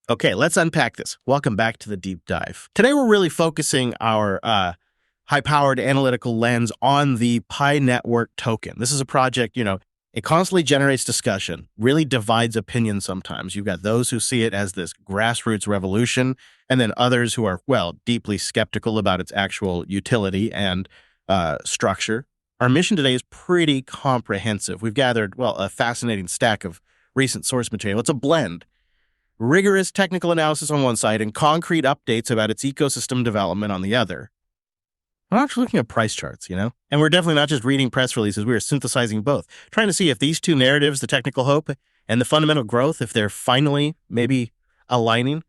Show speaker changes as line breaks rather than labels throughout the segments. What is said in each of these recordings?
Okay, let's unpack this. Welcome back to the deep dive. Today, we're really focusing our high-powered analytical lens on the Pi Network token. This is a project, it constantly generates discussion, really divides opinion sometimes. You've got those who see it as this grassroots revolution, and then others who are, deeply skeptical about its actual utility and structure. Our mission today is pretty comprehensive. We've gathered, a fascinating stack of recent source material. It's a blend. Rigorous technical analysis on one side and concrete updates about its ecosystem development on the other. I'm actually looking at price charts, And we're definitely not just reading press releases, we are synthesizing both, trying to see if these two narratives, the technical hope and the fundamental growth, if they're finally maybe aligning.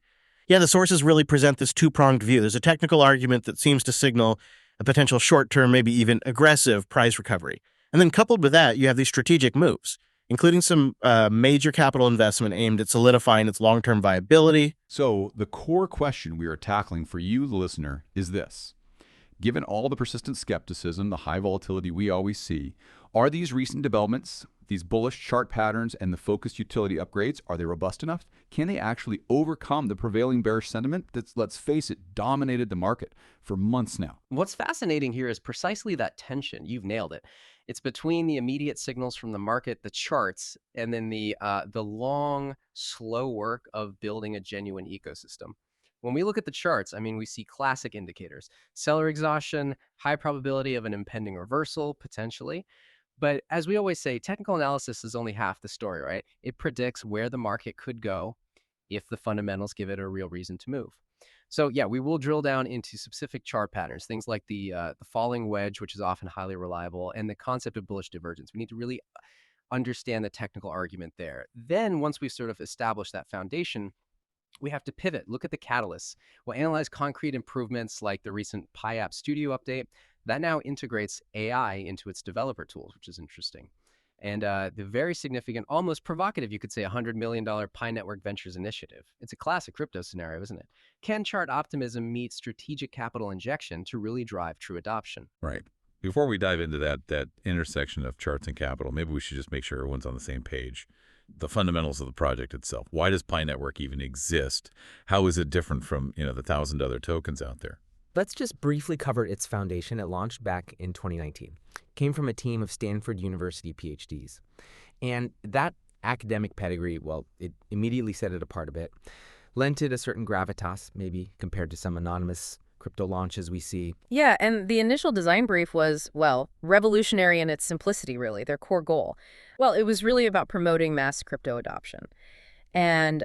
Yeah, the sources really present this two-pronged view. There's a technical argument that seems to signal a potential short-term, maybe even aggressive price recovery. And then coupled with that, you have these strategic moves, including some major capital investment aimed at solidifying its long-term viability.
So the core question we are tackling for you, the listener, is this. Given all the persistent skepticism, the high volatility we always see, are these recent developments, these bullish chart patterns, and the focused utility upgrades, are they robust enough? Can they actually overcome the prevailing bearish sentiment that's, let's face it, dominated the market for months now?
What's fascinating here is precisely that tension. You've nailed it. It's between the immediate signals from the market, the charts, and then the long, slow work of building a genuine ecosystem. When we look at the charts, we see classic indicators: seller exhaustion, high probability of an impending reversal, potentially. But as we always say, technical analysis is only half the story, right? It predicts where the market could go if the fundamentals give it a real reason to move. So yeah, we will drill down into specific chart patterns, things like the falling wedge, which is often highly reliable, and the concept of bullish divergence. We need to really understand the technical argument there. Then once we sort of establish that foundation, we have to pivot, look at the catalysts. We'll analyze concrete improvements like the recent Pi App Studio update that now integrates AI into its developer tools, which is interesting. And the very significant, almost provocative, you could say, $100 million Pi Network Ventures initiative. It's a classic crypto scenario, isn't it? Can chart optimism meet strategic capital injection to really drive true adoption?
Right. Before we dive into that intersection of charts and capital, maybe we should just make sure everyone's on the same page. The fundamentals of the project itself. Why does Pi Network even exist? How is it different from, the 1,000 other tokens out there?
Let's just briefly cover its foundation. It launched back in 2019. Came from a team of Stanford University PhDs. And that academic pedigree, it immediately set it apart a bit. Lent it a certain gravitas, maybe compared to some anonymous crypto launches we see.
Yeah, and the initial design brief was, revolutionary in its simplicity, really, their core goal. It was really about promoting mass crypto adoption and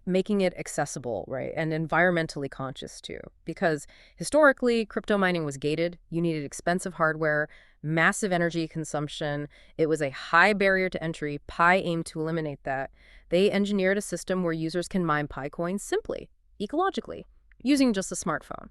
making it accessible, right, and environmentally conscious, too. Because historically, crypto mining was gated. You needed expensive hardware, massive energy consumption. It was a high barrier to entry. Pi aimed to eliminate that. They engineered a system where users can mine Pi coins simply, ecologically, using just a smartphone.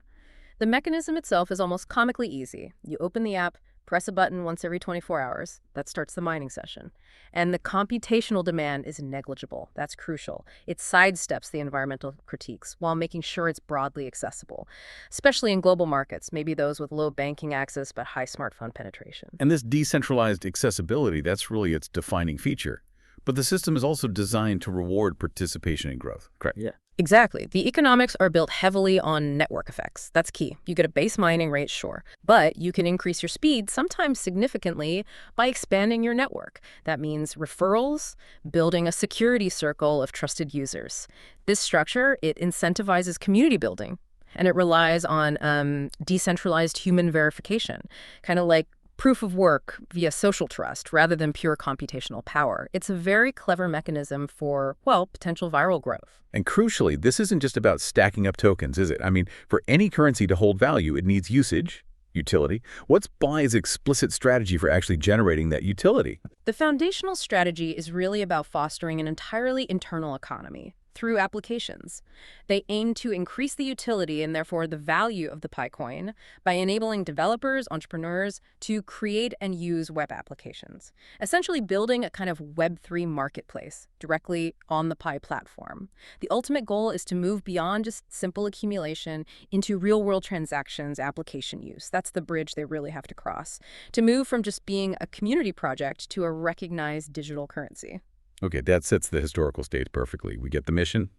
The mechanism itself is almost comically easy. You open the app, press a button once every 24 hours. That starts the mining session. And the computational demand is negligible. That's crucial. It sidesteps the environmental critiques while making sure it's broadly accessible, especially in global markets, maybe those with low banking access but high smartphone penetration.
And this decentralized accessibility, that's really its defining feature. But the system is also designed to reward participation and growth, correct?
Yeah. Exactly. The economics are built heavily on network effects. That's key. You get a base mining rate, sure, but you can increase your speed, sometimes significantly, by expanding your network. That means referrals, building a security circle of trusted users. This structure, it incentivizes community building, and it relies on decentralized human verification, kind of like proof of work via social trust rather than pure computational power. It's a very clever mechanism for, potential viral growth.
And crucially, this isn't just about stacking up tokens, is it? For any currency to hold value, it needs usage, utility. What's Pi's explicit strategy for actually generating that utility?
The foundational strategy is really about fostering an entirely internal economy through applications. They aim to increase the utility and therefore the value of the Pi coin by enabling developers, entrepreneurs to create and use web applications, essentially building a kind of Web3 marketplace directly on the Pi platform. The ultimate goal is to move beyond just simple accumulation into real-world transactions, application use. That's the bridge they really have to cross, to move from just being a community project to a recognized digital currency.
Okay, that sets the historical stage perfectly. We get the mission,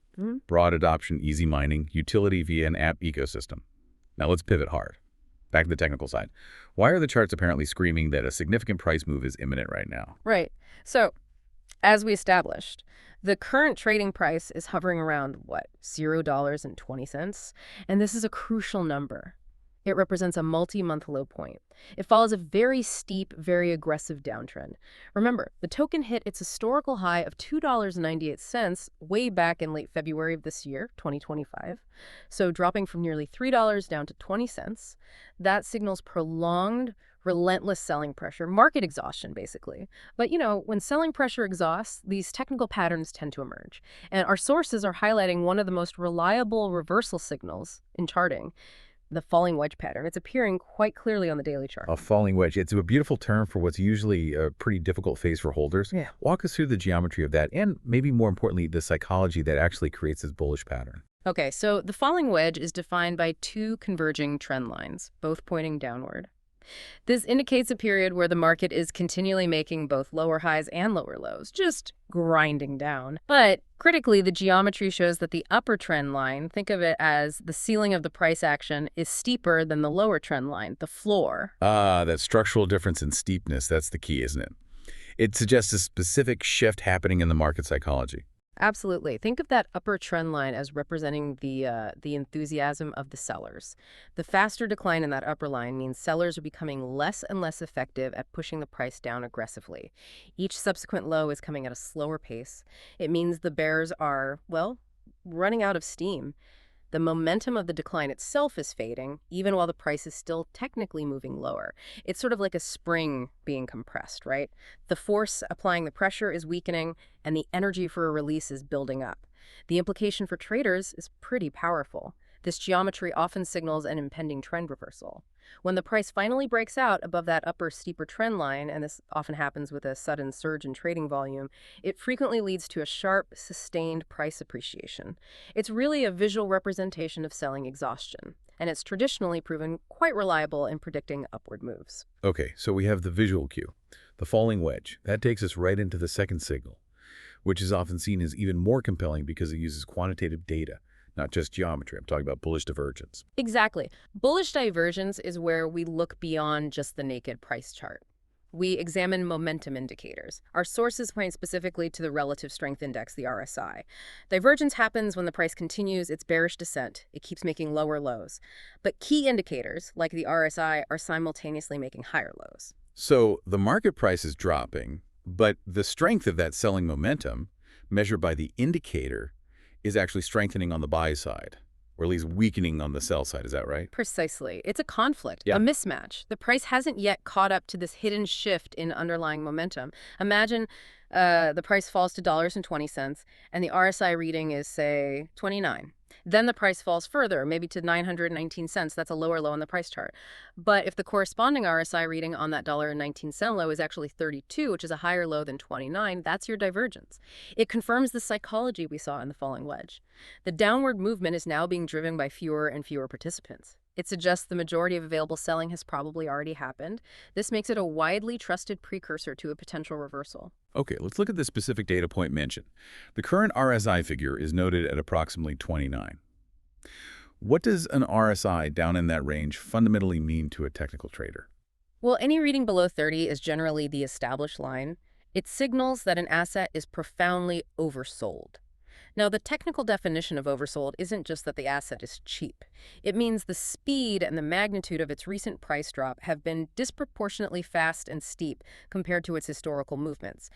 Broad adoption, easy mining, utility via an app ecosystem. Now let's pivot hard. Back to the technical side. Why are the charts apparently screaming that a significant price move is imminent right now?
Right. So, as we established, the current trading price is hovering around, what, $0.20? And this is a crucial number. It represents a multi-month low point. It follows a very steep, very aggressive downtrend. Remember, the token hit its historical high of $2.98 way back in late February of this year, 2025. So dropping from nearly $3 down to 20 cents, that signals prolonged, relentless selling pressure, market exhaustion, basically. But, when selling pressure exhausts, these technical patterns tend to emerge. And our sources are highlighting one of the most reliable reversal signals in charting, the falling wedge pattern. It's appearing quite clearly on the daily chart.
A falling wedge. It's a beautiful term for what's usually a pretty difficult phase for holders.
Yeah.
Walk us through the geometry of that and maybe more importantly, the psychology that actually creates this bullish pattern.
Okay, so the falling wedge is defined by two converging trend lines, both pointing downward. This indicates a period where the market is continually making both lower highs and lower lows, just grinding down. But critically, the geometry shows that the upper trend line, think of it as the ceiling of the price action, is steeper than the lower trend line, the floor.
That structural difference in steepness, that's the key, isn't it? It suggests a specific shift happening in the market psychology.
Absolutely. Think of that upper trend line as representing the enthusiasm of the sellers. The faster decline in that upper line means sellers are becoming less and less effective at pushing the price down aggressively. Each subsequent low is coming at a slower pace. It means the bears are, well, running out of steam. The momentum of the decline itself is fading, even while the price is still technically moving lower. It's sort of like a spring being compressed, right? The force applying the pressure is weakening, and the energy for a release is building up. The implication for traders is pretty powerful. This geometry often signals an impending trend reversal. When the price finally breaks out above that upper steeper trend line, and this often happens with a sudden surge in trading volume, it frequently leads to a sharp, sustained price appreciation. It's really a visual representation of selling exhaustion, and it's traditionally proven quite reliable in predicting upward moves.
Okay, so we have the visual cue, the falling wedge. That takes us right into the second signal, which is often seen as even more compelling because it uses quantitative data, not just geometry. I'm talking about bullish divergence.
Exactly. Bullish divergence is where we look beyond just the naked price chart. We examine momentum indicators. Our sources point specifically to the relative strength index, the RSI. Divergence happens when the price continues its bearish descent. It keeps making lower lows. But key indicators, like the RSI, are simultaneously making higher lows.
So the market price is dropping, but the strength of that selling momentum, measured by the indicator, is actually strengthening on the buy side, or at least weakening on the sell side. Is that right?
Precisely. It's a conflict,
Yeah.
a mismatch. The price hasn't yet caught up to this hidden shift in underlying momentum. Imagine the price falls to $1.20 and the RSI reading is, say, 29. Then the price falls further, maybe to 919 cents. That's a lower low on the price chart. But if the corresponding RSI reading on that $1.19 low is actually 32, which is a higher low than 29, that's your divergence. It confirms the psychology we saw in the falling wedge. The downward movement is now being driven by fewer and fewer participants. It suggests the majority of available selling has probably already happened. This makes it a widely trusted precursor to a potential reversal.
Okay, let's look at the specific data point mentioned. The current RSI figure is noted at approximately 29. What does an RSI down in that range fundamentally mean to a technical trader?
Well, any reading below 30 is generally the established line. It signals that an asset is profoundly oversold. Now, the technical definition of oversold isn't just that the asset is cheap. It means the speed and the magnitude of its recent price drop have been disproportionately fast and steep compared to its historical movements.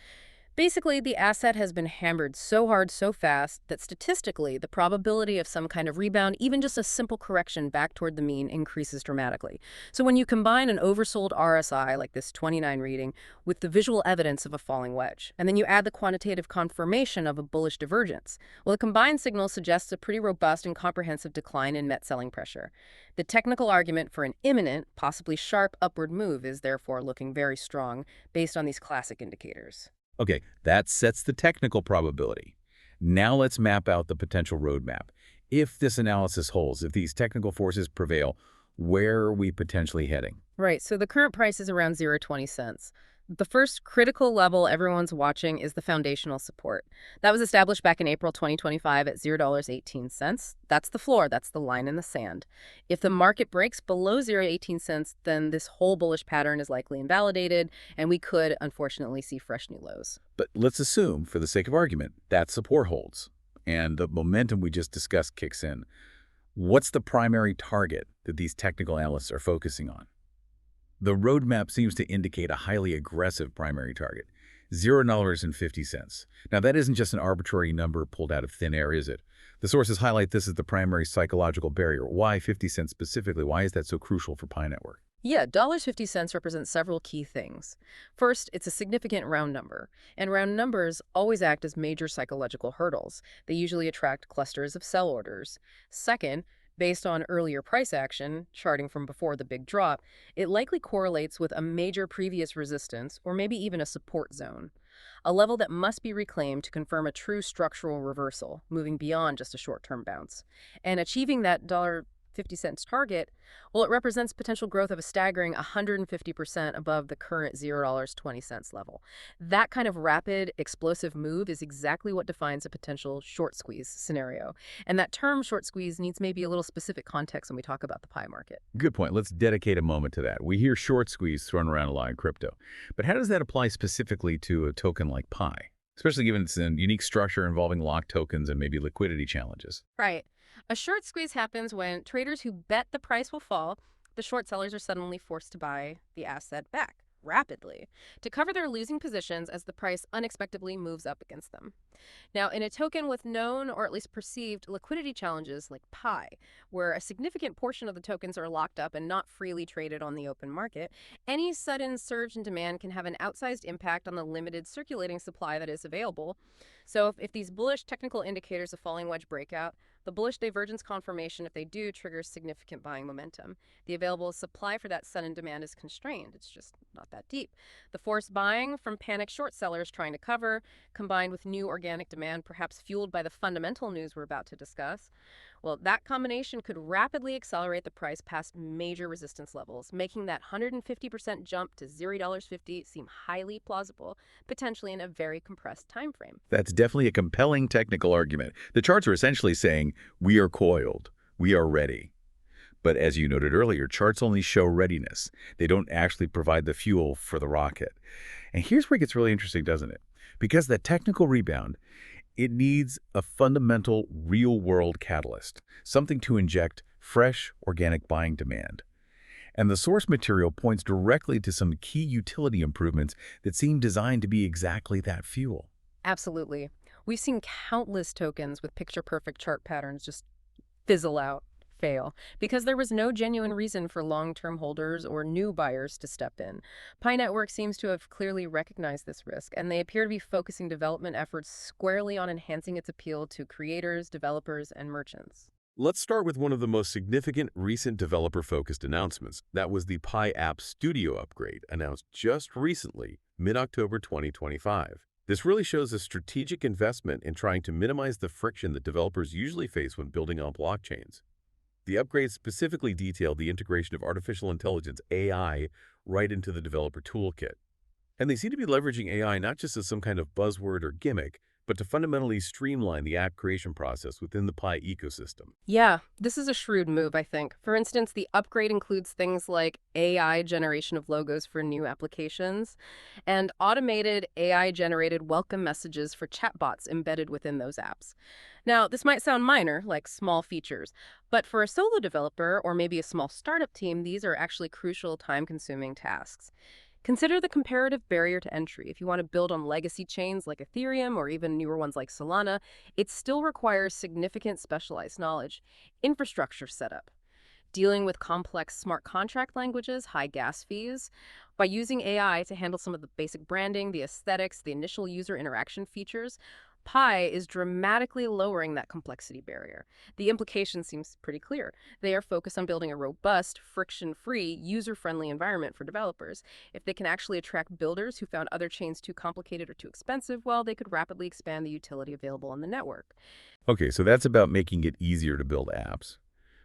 Basically, the asset has been hammered so hard so fast that statistically, the probability of some kind of rebound, even just a simple correction back toward the mean, increases dramatically. So when you combine an oversold RSI, like this 29 reading, with the visual evidence of a falling wedge, and then you add the quantitative confirmation of a bullish divergence, well, the combined signal suggests a pretty robust and comprehensive decline in net selling pressure. The technical argument for an imminent, possibly sharp upward move is therefore looking very strong based on these classic indicators.
Okay, that sets the technical probability. Now let's map out the potential roadmap. If this analysis holds, if these technical forces prevail, where are we potentially heading?
Right, so the current price is around 0.20 cents. The first critical level everyone's watching is the foundational support. That was established back in April 2025 at $0.18. That's the floor, that's the line in the sand. If the market breaks below $0.18, then this whole bullish pattern is likely invalidated, and we could, unfortunately, see fresh new lows.
But let's assume, for the sake of argument, that support holds and the momentum we just discussed kicks in. What's the primary target that these technical analysts are focusing on? The roadmap seems to indicate a highly aggressive primary target, $0.50. Now, that isn't just an arbitrary number pulled out of thin air, is it? The sources highlight this as the primary psychological barrier. Why 50 cents specifically? Why is that so crucial for Pi Network?
Yeah, $1.50 represents several key things. First, it's a significant round number, and round numbers always act as major psychological hurdles. They usually attract clusters of sell orders. Second, based on earlier price action, charting from before the big drop, it likely correlates with a major previous resistance or maybe even a support zone, a level that must be reclaimed to confirm a true structural reversal, moving beyond just a short-term bounce. And achieving that $1.50 target, well, it represents potential growth of a staggering 150% above the current $0.20 level. That kind of rapid, explosive move is exactly what defines a potential short squeeze scenario. And that term short squeeze needs maybe a little specific context when we talk about the Pi market.
Good point. Let's dedicate a moment to that. We hear short squeeze thrown around a lot in crypto. But how does that apply specifically to a token like Pi, especially given its unique structure involving locked tokens and maybe liquidity challenges?
Right. A short squeeze happens when traders who bet the price will fall, the short sellers are suddenly forced to buy the asset back rapidly to cover their losing positions as the price unexpectedly moves up against them. Now, in a token with known or at least perceived liquidity challenges like Pi, where a significant portion of the tokens are locked up and not freely traded on the open market, any sudden surge in demand can have an outsized impact on the limited circulating supply that is available. So if these bullish technical indicators of falling wedge breakout, the bullish divergence confirmation, if they do, triggers significant buying momentum. The available supply for that sudden demand is constrained. It's just not that deep. The forced buying from panicked short sellers trying to cover, combined with new organic demand, perhaps fueled by the fundamental news we're about to discuss, well, that combination could rapidly accelerate the price past major resistance levels, making that 150% jump to $0.50 seem highly plausible, potentially in a very compressed time frame.
That's definitely a compelling technical argument. The charts are essentially saying, we are coiled, we are ready. But as you noted earlier, charts only show readiness. They don't actually provide the fuel for the rocket. And here's where it gets really interesting, doesn't it? Because the technical rebound, it needs a fundamental real-world catalyst, something to inject fresh organic buying demand. And the source material points directly to some key utility improvements that seem designed to be exactly that fuel.
Absolutely. We've seen countless tokens with picture-perfect chart patterns just fizzle out, fail, because there was no genuine reason for long-term holders or new buyers to step in. Pi Network seems to have clearly recognized this risk, and they appear to be focusing development efforts squarely on enhancing its appeal to creators, developers, and merchants.
Let's start with one of the most significant recent developer-focused announcements. That was the Pi App Studio upgrade, announced just recently, mid-October 2025. This really shows a strategic investment in trying to minimize the friction that developers usually face when building on blockchains. The upgrades specifically detail the integration of artificial intelligence, AI, right into the developer toolkit. And they seem to be leveraging AI not just as some kind of buzzword or gimmick, but to fundamentally streamline the app creation process within the Pi ecosystem.
Yeah, this is a shrewd move, I think. For instance, the upgrade includes things like AI generation of logos for new applications and automated AI-generated welcome messages for chatbots embedded within those apps. Now, this might sound minor, like small features, but for a solo developer or maybe a small startup team, these are actually crucial, time-consuming tasks. Consider the comparative barrier to entry. If you want to build on legacy chains like Ethereum or even newer ones like Solana, it still requires significant specialized knowledge, infrastructure setup, dealing with complex smart contract languages, high gas fees. By using AI to handle some of the basic branding, the aesthetics, the initial user interaction features, Pi is dramatically lowering that complexity barrier. The implication seems pretty clear. They are focused on building a robust, friction-free, user-friendly environment for developers. If they can actually attract builders who found other chains too complicated or too expensive, well, they could rapidly expand the utility available on the network.
Okay, so that's about making it easier to build apps.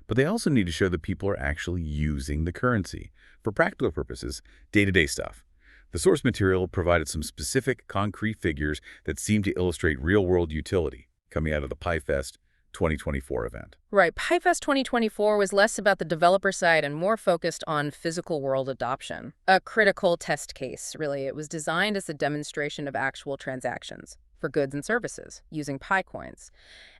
But they also need to show that people are actually using the currency for practical purposes, day-to-day stuff. The source material provided some specific, concrete figures that seemed to illustrate real-world utility coming out of the PiFest 2024 event.
Right. PiFest 2024 was less about the developer side and more focused on physical world adoption. A critical test case, really. It was designed as a demonstration of actual transactions for goods and services using Pi coins.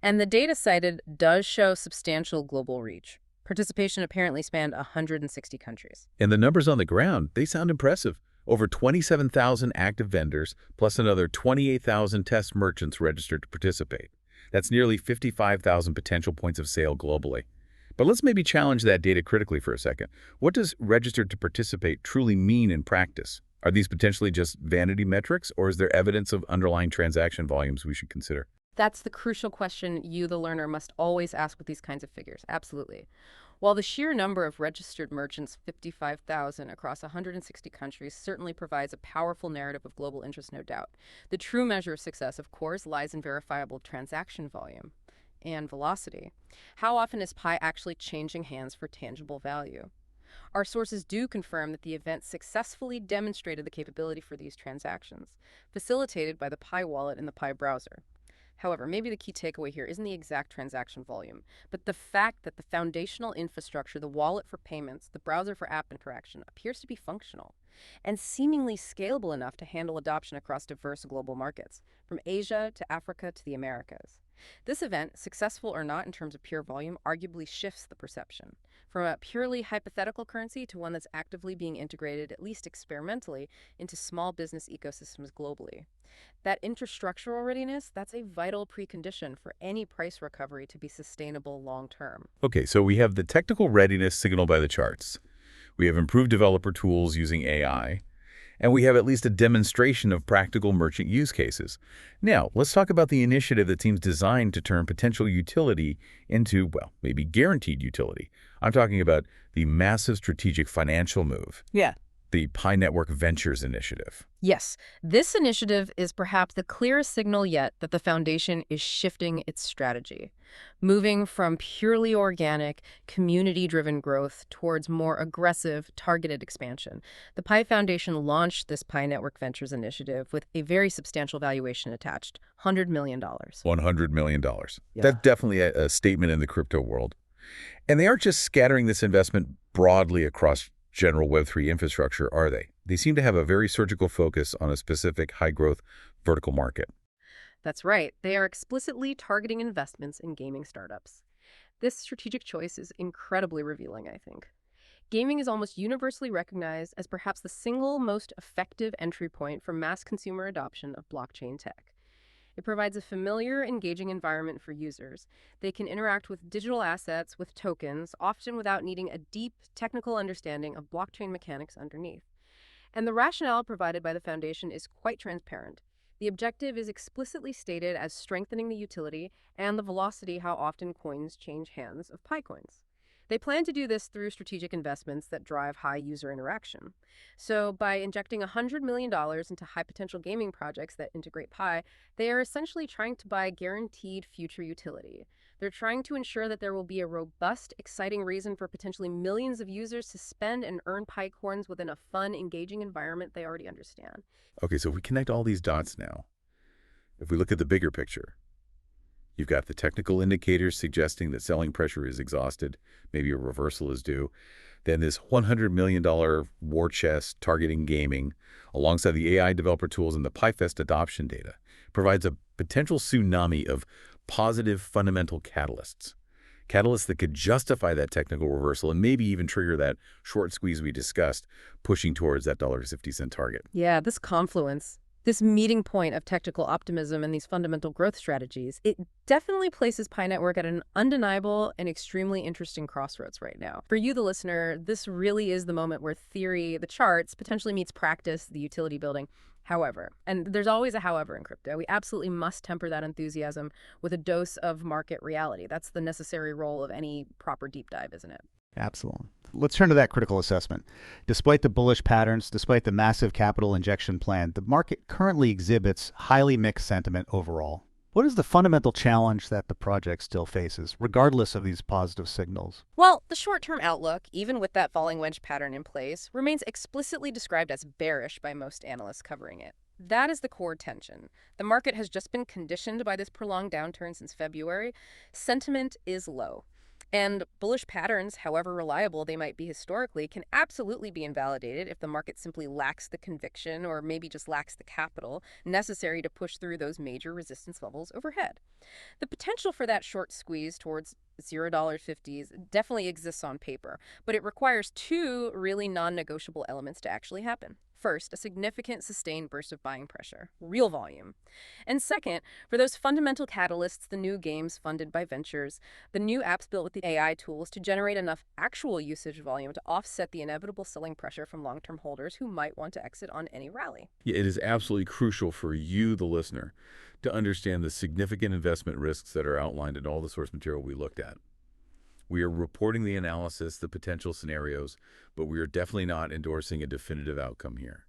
And the data cited does show substantial global reach. Participation apparently spanned 160 countries.
And the numbers on the ground, they sound impressive. Over 27,000 active vendors, plus another 28,000 test merchants registered to participate. That's nearly 55,000 potential points of sale globally. But let's maybe challenge that data critically for a second. What does registered to participate truly mean in practice? Are these potentially just vanity metrics, or is there evidence of underlying transaction volumes we should consider?
That's the crucial question you, the learner, must always ask with these kinds of figures. Absolutely. While the sheer number of registered merchants, 55,000 across 160 countries, certainly provides a powerful narrative of global interest, no doubt. The true measure of success, of course, lies in verifiable transaction volume and velocity. How often is Pi actually changing hands for tangible value? Our sources do confirm that the event successfully demonstrated the capability for these transactions, facilitated by the Pi wallet in the Pi browser. However, maybe the key takeaway here isn't the exact transaction volume, but the fact that the foundational infrastructure, the wallet for payments, the browser for app interaction, appears to be functional and seemingly scalable enough to handle adoption across diverse global markets, from Asia to Africa to the Americas. This event, successful or not in terms of pure volume, arguably shifts the perception from a purely hypothetical currency to one that's actively being integrated, at least experimentally, into small business ecosystems globally. That infrastructural readiness, that's a vital precondition for any price recovery to be sustainable long term.
Okay, so we have the technical readiness signaled by the charts. We have improved developer tools using AI, and we have at least a demonstration of practical merchant use cases. Now, let's talk about the initiative that seems designed to turn potential utility into, well, maybe guaranteed utility. I'm talking about the massive strategic financial move.
Yeah.
The Pi Network Ventures initiative.
Yes, this initiative is perhaps the clearest signal yet that the foundation is shifting its strategy, moving from purely organic, community-driven growth towards more aggressive, targeted expansion. The Pi Foundation launched this Pi Network Ventures initiative with a very substantial valuation attached, $100 million.
$100 million.
Yeah.
That's definitely a statement in the crypto world. And they aren't just scattering this investment broadly across general Web3 infrastructure, are they? They seem to have a very surgical focus on a specific high-growth vertical market.
That's right. They are explicitly targeting investments in gaming startups. This strategic choice is incredibly revealing, I think. Gaming is almost universally recognized as perhaps the single most effective entry point for mass consumer adoption of blockchain tech. It provides a familiar, engaging environment for users. They can interact with digital assets, with tokens, often without needing a deep technical understanding of blockchain mechanics underneath. And the rationale provided by the foundation is quite transparent. The objective is explicitly stated as strengthening the utility and the velocity how often coins change hands of Pi coins. They plan to do this through strategic investments that drive high user interaction. So by injecting $100 million into high-potential gaming projects that integrate Pi, they are essentially trying to buy guaranteed future utility. They're trying to ensure that there will be a robust, exciting reason for potentially millions of users to spend and earn Pi coins within a fun, engaging environment they already understand.
Okay, so if we connect all these dots now, if we look at the bigger picture, you've got the technical indicators suggesting that selling pressure is exhausted, maybe a reversal is due. Then this $100 million war chest targeting gaming, alongside the AI developer tools and the PiFest adoption data, provides a potential tsunami of positive fundamental catalysts. Catalysts that could justify that technical reversal and maybe even trigger that short squeeze we discussed, pushing towards that $1.50 target.
Yeah, this confluence, this meeting point of technical optimism and these fundamental growth strategies, it definitely places Pi Network at an undeniable and extremely interesting crossroads right now. For you, the listener, this really is the moment where theory, the charts, potentially meets practice, the utility building. However, and there's always a however in crypto, we absolutely must temper that enthusiasm with a dose of market reality. That's the necessary role of any proper deep dive, isn't it?
Absolutely. Let's turn to that critical assessment. Despite the bullish patterns, despite the massive capital injection plan, the market currently exhibits highly mixed sentiment overall. What is the fundamental challenge that the project still faces, regardless of these positive signals?
Well, the short-term outlook, even with that falling wedge pattern in place, remains explicitly described as bearish by most analysts covering it. That is the core tension. The market has just been conditioned by this prolonged downturn since February. Sentiment is low. And bullish patterns, however reliable they might be historically, can absolutely be invalidated if the market simply lacks the conviction or maybe just lacks the capital necessary to push through those major resistance levels overhead. The potential for that short squeeze towards $0.50s definitely exists on paper, but it requires two really non-negotiable elements to actually happen. First, a significant sustained burst of buying pressure, real volume. And second, for those fundamental catalysts, the new games funded by ventures, the new apps built with the AI tools to generate enough actual usage volume to offset the inevitable selling pressure from long-term holders who might want to exit on any rally.
Yeah, it is absolutely crucial for you, the listener, to understand the significant investment risks that are outlined in all the source material we looked at. We are reporting the analysis, the potential scenarios, but we are definitely not endorsing a definitive outcome here.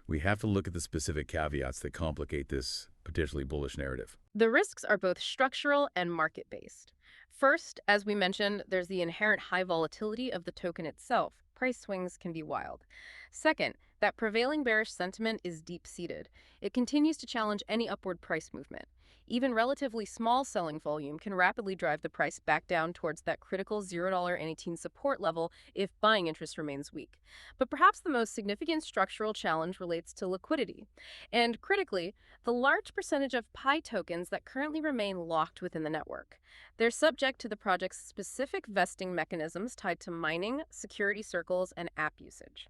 We have to look at the specific caveats that complicate this potentially bullish narrative.
The risks are both structural and market-based. First, as we mentioned, there's the inherent high volatility of the token itself. Price swings can be wild. Second, that prevailing bearish sentiment is deep-seated. It continues to challenge any upward price movement. Even relatively small selling volume can rapidly drive the price back down towards that critical $0.18 support level if buying interest remains weak. But perhaps the most significant structural challenge relates to liquidity. And critically, the large percentage of Pi tokens that currently remain locked within the network. They're subject to the project's specific vesting mechanisms tied to mining, security circles, and app usage.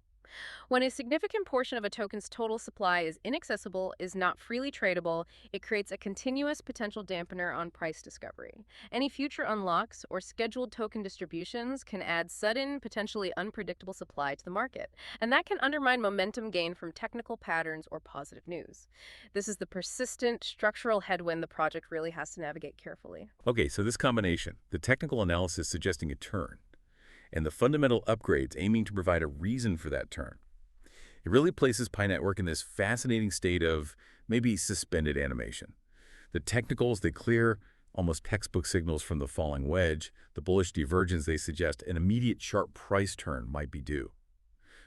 When a significant portion of a token's total supply is inaccessible, is not freely tradable, it creates a continuous potential dampener on price discovery. Any future unlocks or scheduled token distributions can add sudden, potentially unpredictable supply to the market, and that can undermine momentum gained from technical patterns or positive news. This is the persistent structural headwind the project really has to navigate carefully.
Okay, so this combination, the technical analysis suggesting a turn, and the fundamental upgrades aiming to provide a reason for that turn. It really places Pi Network in this fascinating state of maybe suspended animation. The technicals, they clear almost textbook signals from the falling wedge. The bullish divergence, they suggest an immediate sharp price turn might be due.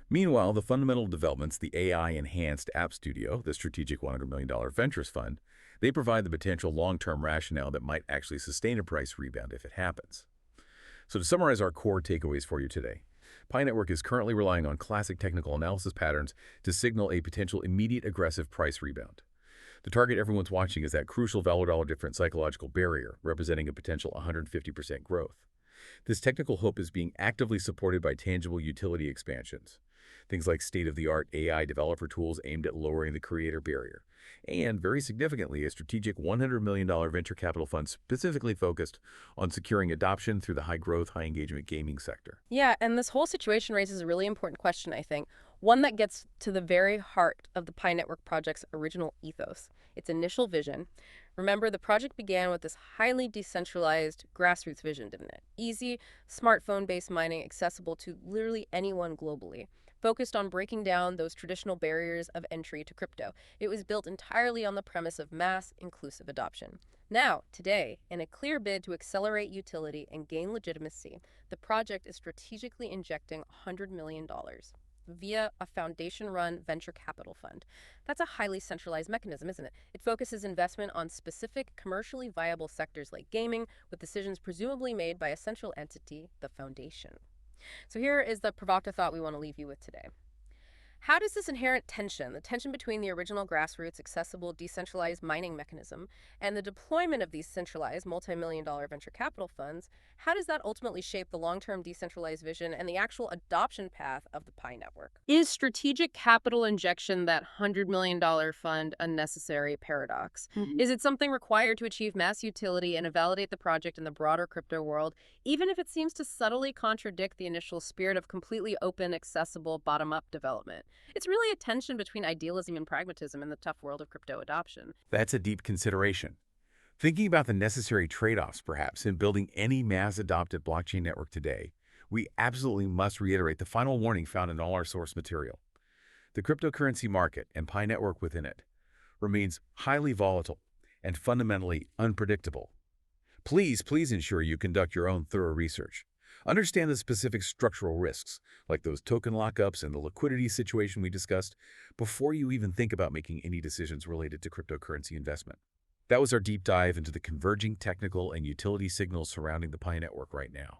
Meanwhile, the fundamental developments, the AI-enhanced App Studio, the strategic $100 million ventures fund, they provide the potential long-term rationale that might actually sustain a price rebound if it happens. So to summarize our core takeaways for you today, Pi Network is currently relying on classic technical analysis patterns to signal a potential immediate aggressive price rebound. The target everyone's watching is that crucial value-dollar difference psychological barrier, representing a potential 150% growth. This technical hope is being actively supported by tangible utility expansions, things like state-of-the-art AI developer tools aimed at lowering the creator barrier, and, very significantly, a strategic $100 million venture capital fund specifically focused on securing adoption through the high-growth, high-engagement gaming sector.
Yeah, and this whole situation raises a really important question, I think. One that gets to the very heart of the Pi Network project's original ethos, its initial vision. Remember, the project began with this highly decentralized grassroots vision, didn't it? Easy, smartphone-based mining accessible to literally anyone globally, focused on breaking down those traditional barriers of entry to crypto. It was built entirely on the premise of mass, inclusive adoption. Now, today, in a clear bid to accelerate utility and gain legitimacy, the project is strategically injecting $100 million via a foundation-run venture capital fund. That's a highly centralized mechanism, isn't it? It focuses investment on specific commercially viable sectors like gaming, with decisions presumably made by a central entity, the foundation. So here is the provocative thought we want to leave you with today. How does this inherent tension, the tension between the original grassroots, accessible, decentralized mining mechanism and the deployment of these centralized multi-million-dollar venture capital funds, how does that ultimately shape the long-term decentralized vision and the actual adoption path of the Pi Network? Is strategic capital injection, that $100 million fund, a necessary paradox? Is it something required to achieve mass utility and validate the project in the broader crypto world, even if it seems to subtly contradict the initial spirit of completely open, accessible, bottom-up development? It's really a tension between idealism and pragmatism in the tough world of crypto adoption.
That's a deep consideration. Thinking about the necessary trade-offs, perhaps, in building any mass-adopted blockchain network today, we absolutely must reiterate the final warning found in all our source material. The cryptocurrency market, and Pi Network within it, remains highly volatile
and fundamentally unpredictable. Please ensure you conduct your own thorough research. Understand the specific structural risks, like those token lockups and the liquidity situation we discussed, before you even think about making any decisions related to cryptocurrency investment. That was our deep dive into the converging technical and utility signals surrounding the Pi network right now.